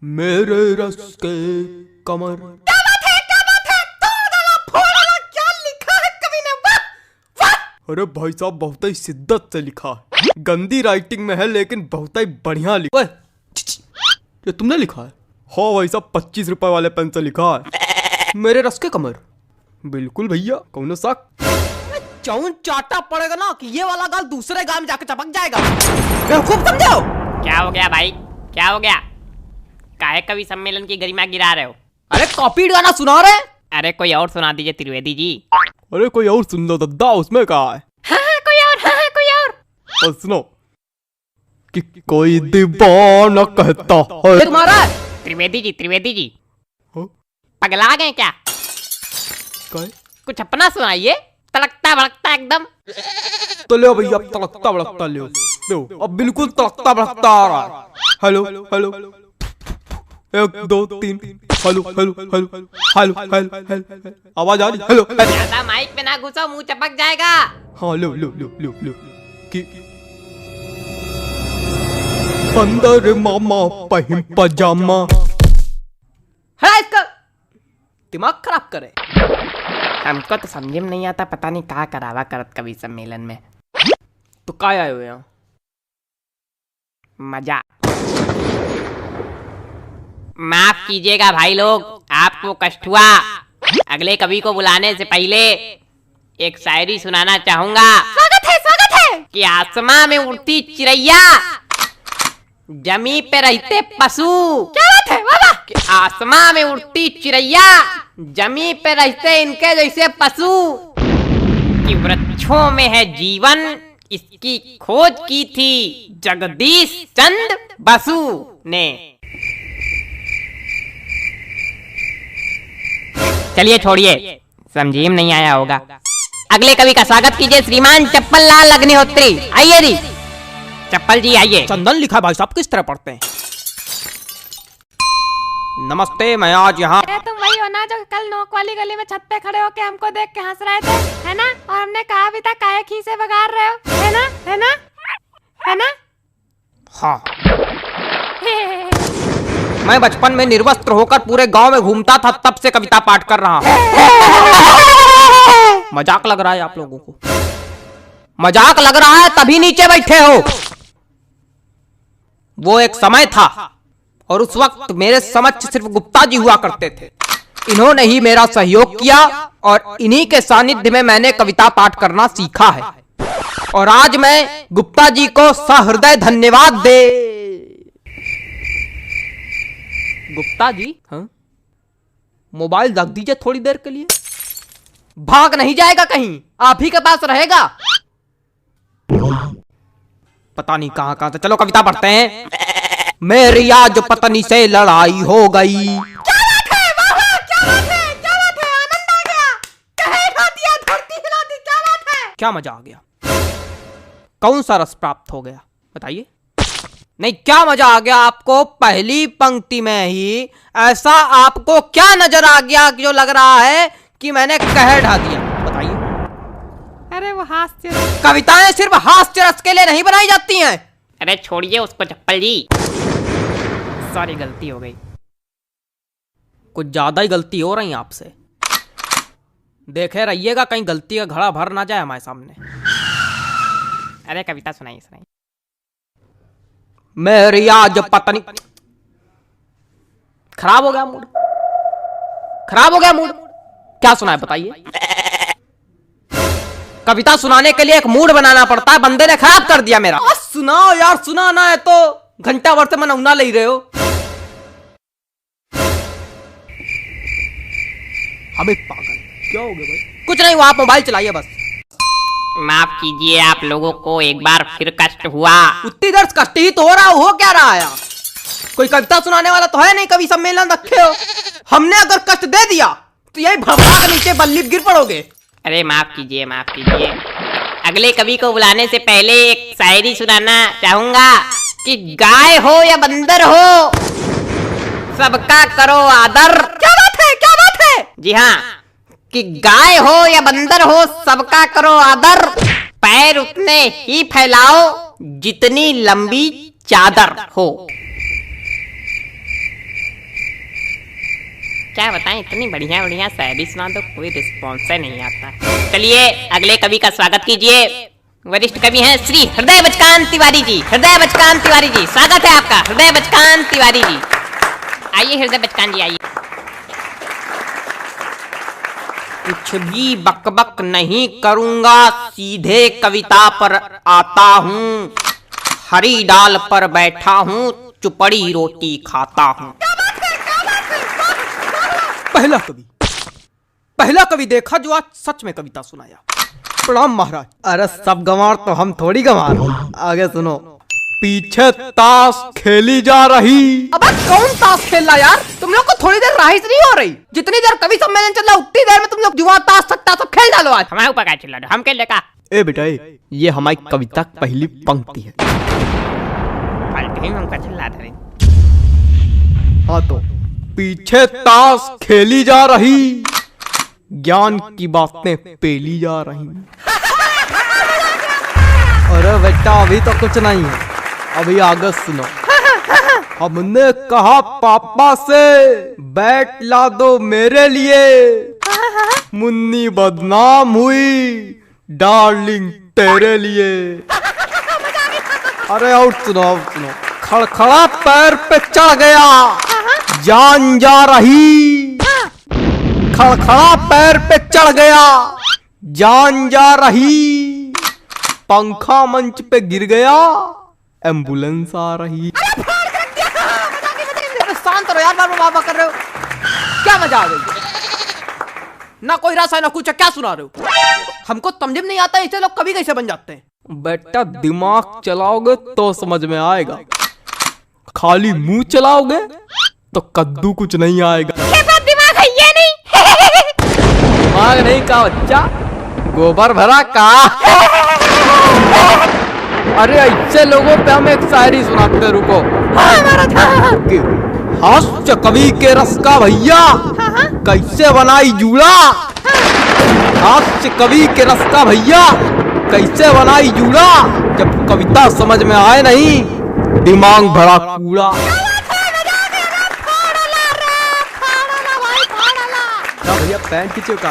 मेरे रस के कमर। क्या बात है, क्या बात है, तोड़ डाला, फोड़ डाला, क्या लिखा है कवि ने, वाह वाह। अरे भाई साहब बहुत ही शिद्दत से लिखा है, गंदी राइटिंग में है लेकिन बहुत ही बढ़िया लिखा है। ये तुमने लिखा है? हाँ भाई साहब 25 रुपए वाले पेन से लिखा है, मेरे रस के कमर। बिल्कुल भैया, कौन शक। चौन चाटा पड़ेगा ना कि ये वाला गाल दूसरे गाल में जाकर चपक जाएगा। बेवकूफ समझो। क्या हो गया भाई, क्या हो गया? काहे कवि सम्मेलन की गरिमा गिरा रहे हो? अरे कॉपीड गाना सुना रहे। अरे कोई और सुना दीजिए त्रिवेदी जी। अरे कोई और सुन लो दद्दा, उसमें कहा है। हाँ, कोई और, हाँ, कोई और। और सुनो कि कोई दीवाना कहता है। तुम्हारा त्रिवेदी जी हाँ? पगला गए क्या? काय? कुछ अपना सुनाइए, तड़कता भड़कता एकदम। तो ले भैया, अब तड़कता भड़कता ले अब बिल्कुल तड़कता भड़कता आ रहा है। Hello hello, 1 2 3, hello hello hello hello hello hello, आवाज आ रही? हेलो। ज्यादा माइक पे ना घुसो, मुंह चपक जाएगा। हाँ लो लो लो लो लो कि बंदर मामा पहिन पजामा। है इसका दिमाग खराब करे। हमको तो समझ में नहीं आता, पता नहीं कहाँ करावा करत कवि सम्मेलन में। तो काय आए हो यहाँ? मजा। माफ कीजिएगा भाई लोग, आपको कष्ट हुआ। अगले कवि को बुलाने से पहले एक शायरी सुनाना चाहूंगा। स्वागत है। कि आसमां में उड़ती चिड़ैया, जमी पे रहते पशु। क्या बात है, वाह वाह। कि आसमां में उड़ती चिड़ैया, जमी पे रहते इनके जैसे पशु। कि वृक्षों में है जीवन, इसकी खोज की थी जगदीश चंद्र बसु ने। चलिए छोड़िए, समझी में नहीं आया होगा। अगले कवि का स्वागत कीजिए श्रीमान चप्पल लाल अग्निहोत्री। आइए जी चप्पल जी, आइए। चंदन लिखा भाई साहब, किस तरह पढ़ते हैं? नमस्ते, मैं आज यहाँ। तुम वही हो ना जो कल नोक वाली गली में छत पे खड़े होके हमको देख के हंस रहे थे, है ना? और हमने कहा भी था काहे खी से बगाड़ रहे हो, है ना, है ना, है ना? हाँ। मैं बचपन में निर्वस्त्र होकर पूरे गांव में घूमता था, तब से कविता पाठ कर रहा हूँ। मजाक लग रहा है आप लोगों को? मजाक लग रहा है तभी नीचे बैठे हो। वो एक समय था और उस वक्त मेरे समक्ष सिर्फ गुप्ता जी हुआ करते थे। इन्होंने ही मेरा सहयोग किया और इन्हीं के सानिध्य में मैंने कविता पाठ करना सीखा है। और आज मैं गुप्ता जी को सहृदय धन्यवाद दे। गुप्ता जी, हाँ? मोबाइल रख दीजिए थोड़ी देर के लिए। भाग नहीं जाएगा कहीं, आप ही के पास रहेगा। पता नहीं कहां कहां से। चलो कविता पढ़ते हैं। मेरी आज पत्नी से लड़ाई हो गई। क्या बात है, वाह वाह, क्या बात है, क्या बात है, आनंद आ गया। कहे हिला दिया, धरती हिला दी, क्या बात है। क्या मजा आ गया? कौन सा रस प्राप्त हो गया बताइए? नहीं, क्या मजा आ गया आपको? पहली पंक्ति में ही ऐसा आपको क्या नजर आ गया जो लग रहा है कि मैंने कह ढा दिया? बताइए। अरे वो हास्य। कविताएं सिर्फ हास्य रस के लिए नहीं बनाई जाती हैं। अरे छोड़िए उसको चप्पल जी, सॉरी गलती हो गई। कुछ ज्यादा ही गलती हो रही है आपसे। देखे रहिएगा कहीं गलती का घड़ा भर ना जाए हमारे सामने। अरे कविता सुनाइए सुनाइए। मेरी आज पत्नी। खराब हो गया मूड, खराब हो गया मूड। क्या सुनाए बताइए? कविता सुनाने के लिए एक मूड बनाना पड़ता है, बंदे ने खराब कर दिया मेरा। सुनाओ यार, सुनाना है तो घंटा भर से मनौना ले रहे हो। हमें पागल क्या हो गया भाई? कुछ नहीं हुआ, आप मोबाइल चलाइए बस। माफ कीजिए, आप लोगों को एक बार फिर कष्ट हुआ। उतनी देर कष्ट ही तो हो रहा, हो क्या रहा है? कोई कविता सुनाने वाला तो है नहीं, कवि सम्मेलन रखे हो। हमने अगर कष्ट दे दिया तो यही भड़बड़ा के नीचे बल्ली गिर पड़ोगे। अरे माफ कीजिए, माफ कीजिए। अगले कवि को बुलाने से पहले एक शायरी सुनाना चाहूंगा। कि गाय हो या बंदर हो, सबका करो आदर। क्या बात है, क्या बात है? जी हाँ, कि गाय हो या बंदर हो, सबका करो आदर। पैर उतने ही फैलाओ जितनी लंबी चादर हो। क्या बताएं, इतनी बढ़िया बढ़िया शायरी सुना दो, कोई रिस्पॉन्स नहीं आता। चलिए अगले कवि का स्वागत कीजिए। वरिष्ठ कवि हैं श्री हृदय बचकान तिवारी जी। हृदय बचकान तिवारी जी, स्वागत है आपका। हृदय बचकान तिवारी जी, आइए हृदय बचकान जी, आइए। कुछ भी बकबक नहीं करूंगा, सीधे कविता पर आता हूँ। हरी डाल पर बैठा हूँ, चुपड़ी रोटी खाता हूँ। पहला कवि देखा जो आज सच में कविता सुनाया। प्रणाम महाराज। अरे सब गंवार तो हम थोड़ी गंवार। आगे सुनो। पीछे ताश खेली जा रही। अबे कौन ताश खेल रहा यार? तुम लोग को थोड़ी देर राहिस नहीं हो रही? जितनी देर कवि सम्मेलन चल रहा उतनी देर में तुम लोग जुआ ताश सट्टा सब खेल डालो आज। हमारे ऊपर क्या चिल्ला रहे हो? हम खेल लेगा। ए बेटा ये हमारी कविता की पहली पंक्ति है। फालतू ही हमका चिल्ला रहे। हाँ तो पीछे ताश खेली जा रही, ज्ञान की बातें पेली जा रही। अरे बेटा अभी तो कुछ नहीं है, अभी आगे सुनो। हमने कहा पापा से बैट ला दो मेरे लिए, मुन्नी बदनाम हुई डार्लिंग तेरे लिए। अरे और सुनो। खड़खड़ा पैर पे चढ़ गया, जान जा रही। खड़खड़ा पैर पे चढ़ गया, जान जा रही। पंखा मंच पे गिर गया, एम्बुलेंस आ रही। शांत रहो यार, बाबा कर रहे हो क्या? मजा आ गई ना, कोई रस है ना कुछ, क्या सुना रहे हो? हमको समझ में नहीं आता ऐसे लोग कभी कैसे बन जाते हैं। बेटा दिमाग चलाओगे तो समझ में आएगा, खाली मुंह चलाओगे तो कद्दू कुछ नहीं आएगा। दिमाग है ये नहीं। दिमाग नहीं का बच्चा, गोबर भरा का। अरे ऐसे लोगों पे हम एक शायरी सुनाते, रुको। हास्य कवि के रस का भैया कैसे बनाई जूड़ा। हास्य कवि के रस का भैया कैसे बनाई जूड़ा। जब कविता समझ में आए नहीं, दिमाग भरा कूड़ा। भैया पैंट खींचो का।